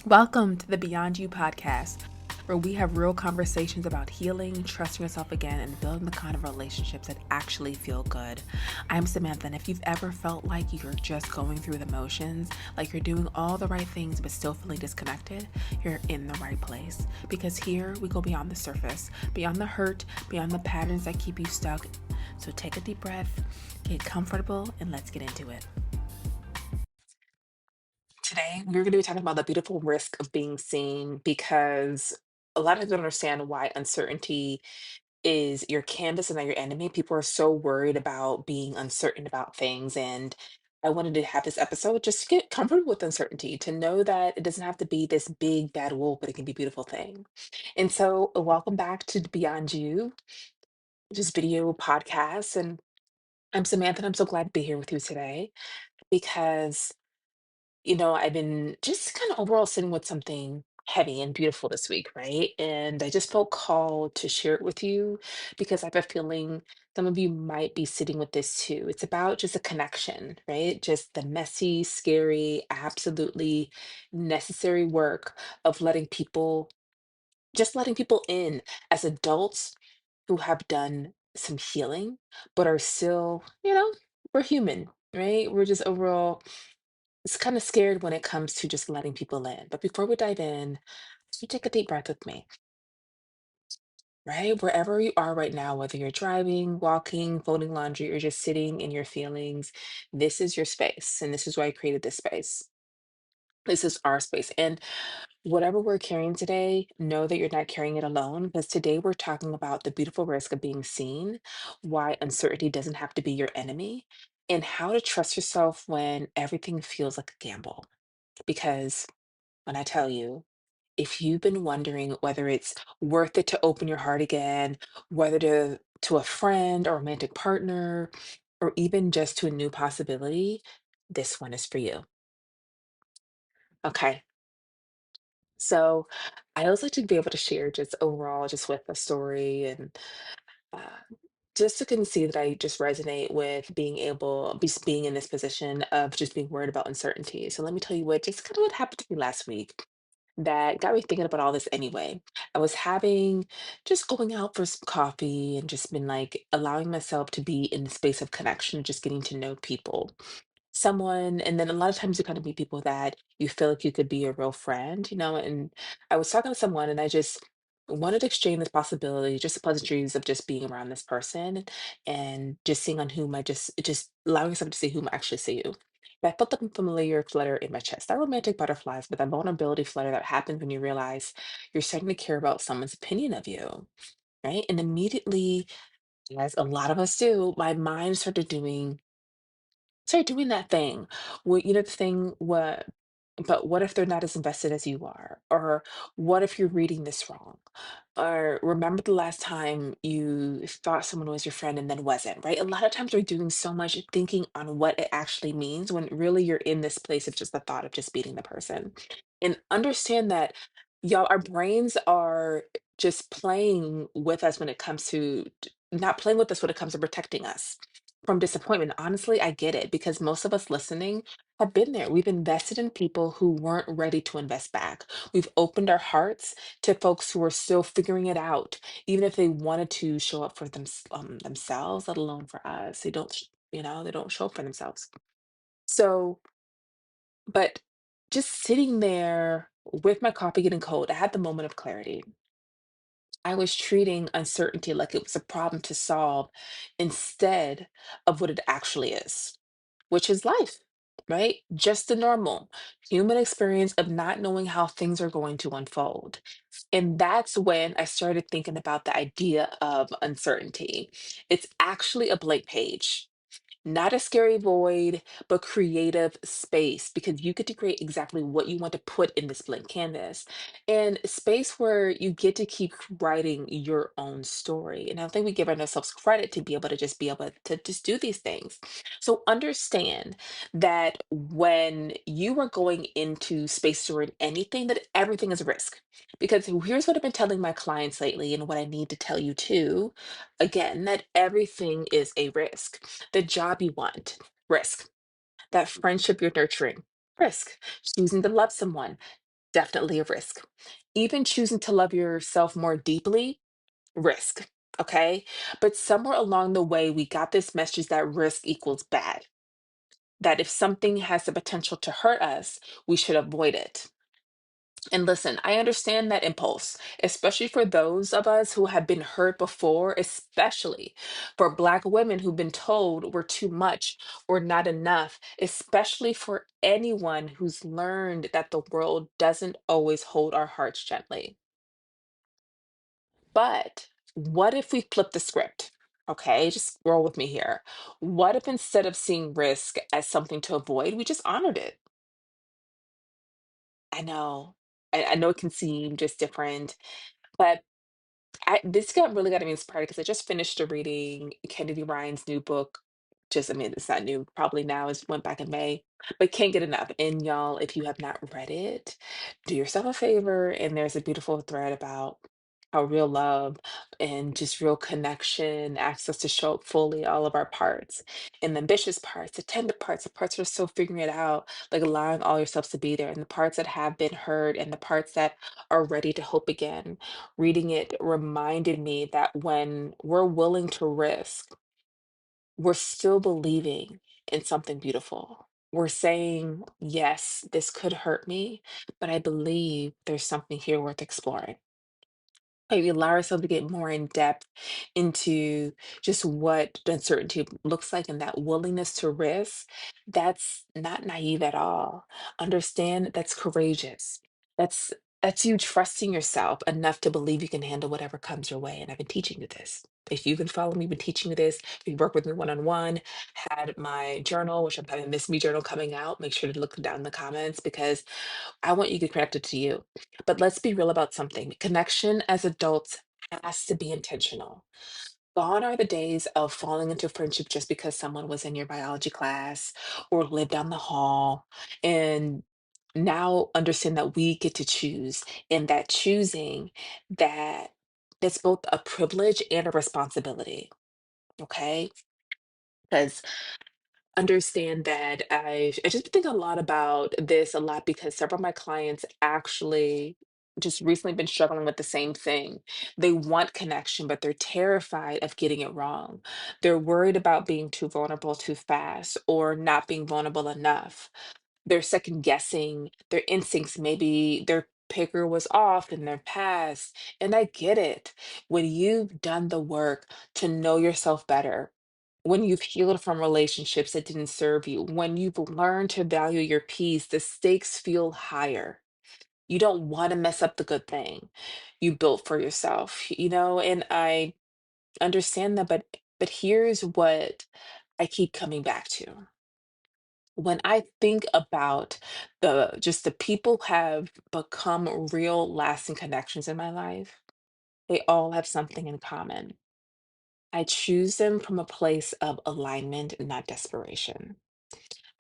Welcome to the Beyond You podcast, where we have real conversations about healing, trusting yourself again, and building the kind of relationships that actually feel good. I'm Samantha, and if you've ever felt like you're just going through the motions, like you're doing all the right things but still feeling disconnected, you're in the right place. Because here we go beyond the surface, beyond the hurt, beyond the patterns that keep you stuck. So take a deep breath, get comfortable, and let's get into it. Today, we're going to be talking about the beautiful risk of being seen because a lot of people don't understand why uncertainty is your canvas and not your enemy. People are so worried about being uncertain about things. And I wanted to have this episode just to get comfortable with uncertainty, to know that it doesn't have to be this big bad wolf, but it can be a beautiful thing. And so, welcome back to Beyond You, just video podcast. And I'm Samantha, and I'm so glad to be here with you today because I've been just kind of overall sitting with something heavy and beautiful this week, right? And I just felt called to share it with you because I have a feeling some of you might be sitting with this too. It's about just a connection, right? Just the messy, scary, absolutely necessary work of letting people in as adults who have done some healing, but are still, we're human, right? We're just overall it's kind of scared when it comes to just letting people in. But before we dive in, you take a deep breath with me, right? Wherever you are right now, whether you're driving, walking, folding laundry, or just sitting in your feelings, this is your space. And this is why I created this space. This is our space. And whatever we're carrying today, know that you're not carrying it alone because today we're talking about the beautiful risk of being seen, why uncertainty doesn't have to be your enemy, and how to trust yourself when everything feels like a gamble. Because when I tell you, if you've been wondering whether it's worth it to open your heart again, whether to a friend or romantic partner, or even just to a new possibility, this one is for you. Okay. So I always like to be able to share just overall, just with a story and uh, just so can see that I just resonate with being in this position of just being worried about uncertainty. So let me tell you just kind of what happened to me last week that got me thinking about all this anyway. I was just going out for some coffee and just been like allowing myself to be in the space of connection, just getting to know people. And then a lot of times you kind of meet people that you feel like you could be a real friend, and I was talking to someone and I just wanted to exchange this possibility, just the pleasantries of just being around this person and just seeing on whom just allowing yourself to see whom actually see you. But I felt the familiar flutter in my chest, not romantic butterflies, but that vulnerability flutter that happens when you realize you're starting to care about someone's opinion of you, right? And immediately, as a lot of us do, my mind started doing that thing where the thing what but what if they're not as invested as you are? Or what if you're reading this wrong? Or remember the last time you thought someone was your friend and then wasn't, right? A lot of times we're doing so much thinking on what it actually means when really you're in this place of just the thought of just beating the person. And understand that, y'all, our brains are just playing with us when it comes to not playing with us when it comes to protecting us from disappointment. Honestly, I get it because most of us listening have been there. We've invested in people who weren't ready to invest back. We've opened our hearts to folks who are still figuring it out, even if they wanted to show up for themselves, let alone for us. They don't show up for themselves. So, but just sitting there with my coffee getting cold, I had the moment of clarity. I was treating uncertainty like it was a problem to solve instead of what it actually is, which is life, right? Just the normal human experience of not knowing how things are going to unfold. And that's when I started thinking about the idea of uncertainty. It's actually a blank page. Not a scary void, but creative space because you get to create exactly what you want to put in this blank canvas and space where you get to keep writing your own story. And I think we give ourselves credit to be able to just just do these things. So understand that when you are going into space or in anything, that everything is a risk. Because here's what I've been telling my clients lately, and what I need to tell you too, again, that everything is a risk. The job you want, risk. That friendship you're nurturing, risk. Choosing to love someone, definitely a risk. Even choosing to love yourself more deeply, risk. Okay. But somewhere along the way, we got this message that risk equals bad, that if something has the potential to hurt us, we should avoid it. And listen, I understand that impulse, especially for those of us who have been hurt before, especially for Black women who've been told we're too much or not enough, especially for anyone who's learned that the world doesn't always hold our hearts gently. But what if we flip the script? Okay, just roll with me here. What if instead of seeing risk as something to avoid, we just honored it? I know. I know it can seem just different, but this got me inspired because I just finished reading Kennedy Ryan's new book. Just, I mean, it's not new, probably now. It went back in May, but can't get enough. And y'all, if you have not read it, do yourself a favor. And there's a beautiful thread about how real love and just real connection asks us to show up fully all of our parts, and the ambitious parts, the tender parts, the parts that are still figuring it out, like allowing all yourselves to be there, and the parts that have been hurt, and the parts that are ready to hope again. Reading it reminded me that when we're willing to risk, we're still believing in something beautiful. We're saying, yes, this could hurt me, but I believe there's something here worth exploring. Maybe allow ourselves to get more in depth into just what the uncertainty looks like and that willingness to risk. That's not naive at all. Understand that's courageous. That's that's you trusting yourself enough to believe you can handle whatever comes your way. And I've been teaching you this. If you've been following me, been teaching you this, if you work with me one-on-one, had my journal, which I'm having Miss Me journal coming out, make sure to look down in the comments because I want you to get connected to you. But let's be real about something. Connection as adults has to be intentional. Gone are the days of falling into friendship just because someone was in your biology class or lived down the hall. And now understand that we get to choose, and that choosing that that's both a privilege and a responsibility. Okay. Because understand that I just think a lot about this a lot because several of my clients actually just recently been struggling with the same thing. They want connection, but they're terrified of getting it wrong. They're worried about being too vulnerable too fast or not being vulnerable enough. They're second guessing their instincts. Maybe their picker was off in their past. And I get it. When you've done the work to know yourself better, when you've healed from relationships that didn't serve you, when you've learned to value your peace, the stakes feel higher. You don't want to mess up the good thing you built for yourself, and I understand that, but here's what I keep coming back to. When I think about the people who have become real lasting connections in my life, they all have something in common. I choose them from a place of alignment, not desperation.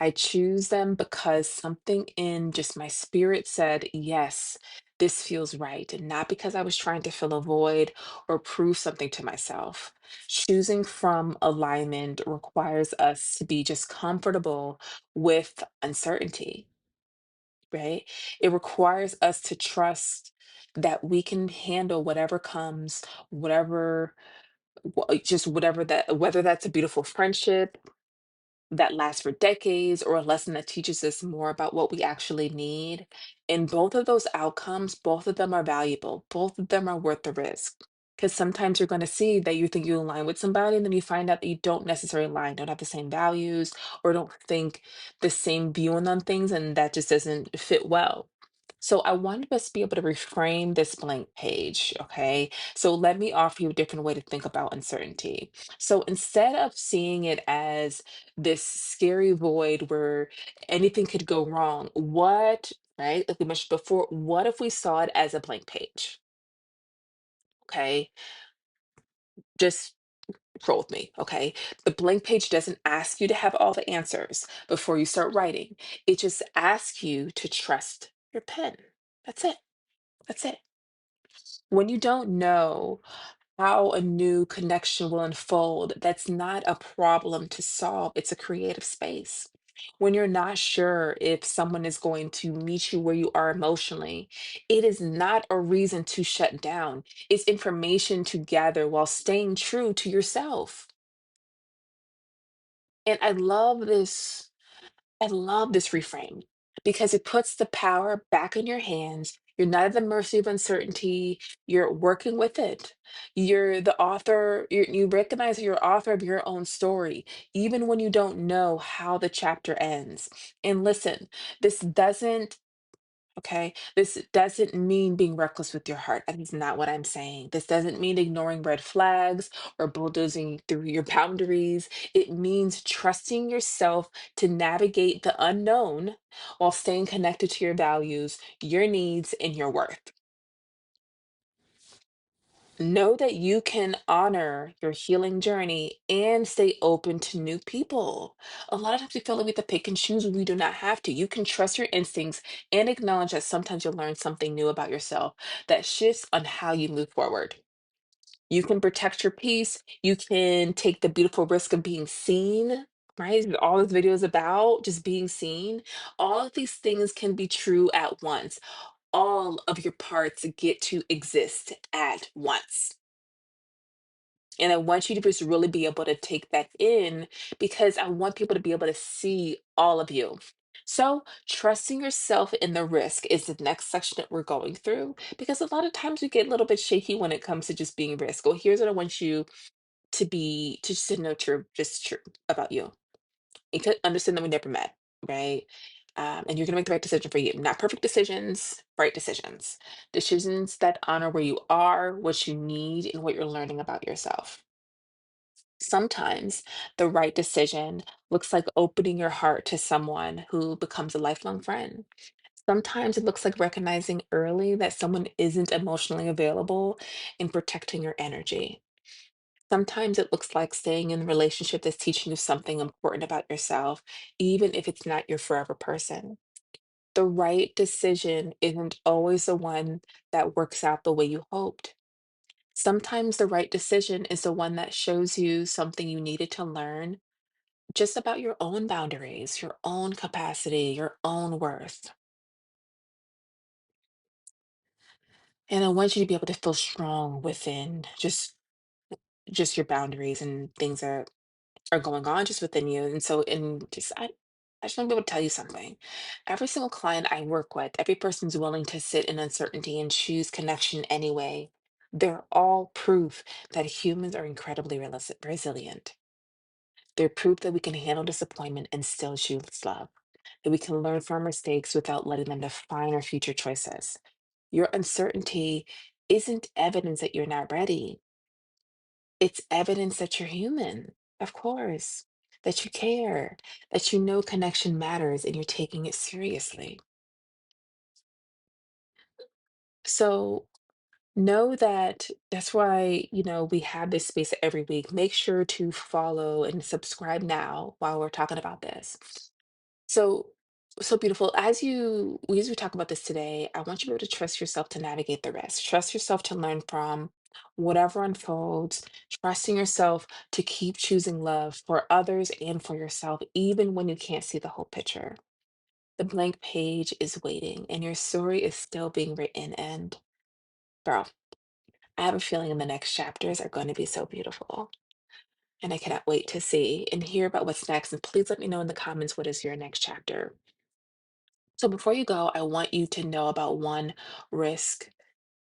I choose them because something in just my spirit said, yes, this feels right. And not because I was trying to fill a void or prove something to myself. Choosing from alignment requires us to be just comfortable with uncertainty, right? It requires us to trust that we can handle whatever comes, whatever, just whatever that, whether that's a beautiful friendship that lasts for decades or a lesson that teaches us more about what we actually need. In both of those outcomes, both of them are valuable. Both of them are worth the risk. Because sometimes you're going to see that you think you align with somebody, and then you find out that you don't necessarily align, don't have the same values, or don't think the same viewing on things, and that just doesn't fit well. So I wanted us to be able to reframe this blank page. Okay. So let me offer you a different way to think about uncertainty. So instead of seeing it as this scary void where anything could go wrong, right, like we mentioned before, what if we saw it as a blank page? Okay. Just roll with me. Okay. The blank page doesn't ask you to have all the answers before you start writing, it just asks you to trust your pen. That's it. That's it. When you don't know how a new connection will unfold, that's not a problem to solve. It's a creative space. When you're not sure if someone is going to meet you where you are emotionally, it is not a reason to shut down. It's information to gather while staying true to yourself. And I love this reframe because it puts the power back in your hands. You're not at the mercy of uncertainty. You're working with it. You're the author, you recognize you're author of your own story, even when you don't know how the chapter ends. And listen, this doesn't Okay. This doesn't mean being reckless with your heart. That is not what I'm saying. This doesn't mean ignoring red flags or bulldozing through your boundaries. It means trusting yourself to navigate the unknown while staying connected to your values, your needs, and your worth. Know that you can honor your healing journey and stay open to new people. A lot of times we feel like we have to pick and choose when we do not have to. You can trust your instincts and acknowledge that sometimes you'll learn something new about yourself that shifts on how you move forward. You can protect your peace. You can take the beautiful risk of being seen, right? All this video is about just being seen. All of these things can be true at once. All of your parts get to exist at once. And I want you to just really be able to take that in because I want people to be able to see all of you. So, trusting yourself in the risk is the next section that we're going through because a lot of times we get a little bit shaky when it comes to just being risk. Well, here's what I want you to just to know true about you. You could understand that we never met, right? And you're gonna make the right decision for you. Not perfect decisions, right decisions. Decisions that honor where you are, what you need, and what you're learning about yourself. Sometimes the right decision looks like opening your heart to someone who becomes a lifelong friend. Sometimes it looks like recognizing early that someone isn't emotionally available and protecting your energy. Sometimes it looks like staying in a relationship that's teaching you something important about yourself, even if it's not your forever person. The right decision isn't always the one that works out the way you hoped. Sometimes the right decision is the one that shows you something you needed to learn just about your own boundaries, your own capacity, your own worth. And I want you to be able to feel strong within just your boundaries and things that are going on just within you. And so in just I just want to be able to tell you something. Every single client I work with, every person's willing to sit in uncertainty and choose connection anyway. They're all proof that humans are incredibly resilient. They're proof that we can handle disappointment and still choose love, that we can learn from our mistakes without letting them define our future choices. Your uncertainty isn't evidence that you're not ready, it's evidence that you're human, of course, that you care, that you know connection matters and you're taking it seriously. So, know that that's why, we have this space every week. Make sure to follow and subscribe now while we're talking about this. So, so beautiful. As we talk about this today, I want you to be able to trust yourself to navigate the rest. Trust yourself to learn from whatever unfolds. Trusting yourself to keep choosing love for others and for yourself, even when you can't see the whole picture. The blank page is waiting, and your story is still being written. And girl, I have a feeling the next chapters are going to be so beautiful. And I cannot wait to see and hear about what's next. And please let me know in the comments what is your next chapter. So before you go, I want you to know about one risk.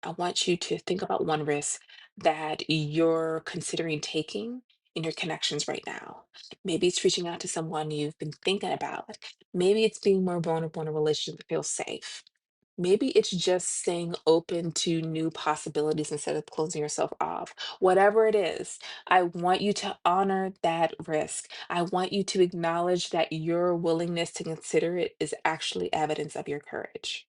I want you to think about one risk that you're considering taking in your connections right now. Maybe it's reaching out to someone you've been thinking about. Maybe it's being more vulnerable in a relationship that feels safe. Maybe it's just staying open to new possibilities instead of closing yourself off. Whatever it is, I want you to honor that risk. I want you to acknowledge that your willingness to consider it is actually evidence of your courage.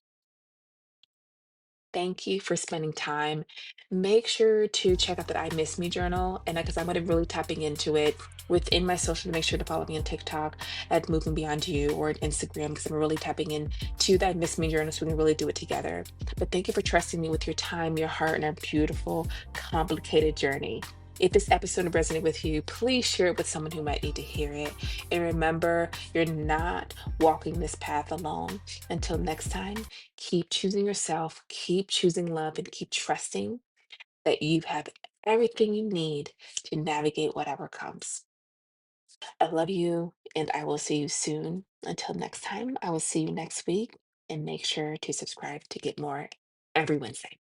Thank you for spending time. Make sure to check out that I Miss Me journal, and because I'm going to really tapping into it within my social, make sure to follow me on TikTok at Moving Beyond You or on Instagram because I'm really tapping into that Miss Me journal so we can really do it together. But thank you for trusting me with your time, your heart, and our beautiful, complicated journey. If this episode resonated with you, please share it with someone who might need to hear it. And remember, you're not walking this path alone. Until next time, keep choosing yourself, keep choosing love, and keep trusting that you have everything you need to navigate whatever comes. I love you, and I will see you soon. Until next time, I will see you next week, and make sure to subscribe to get more every Wednesday.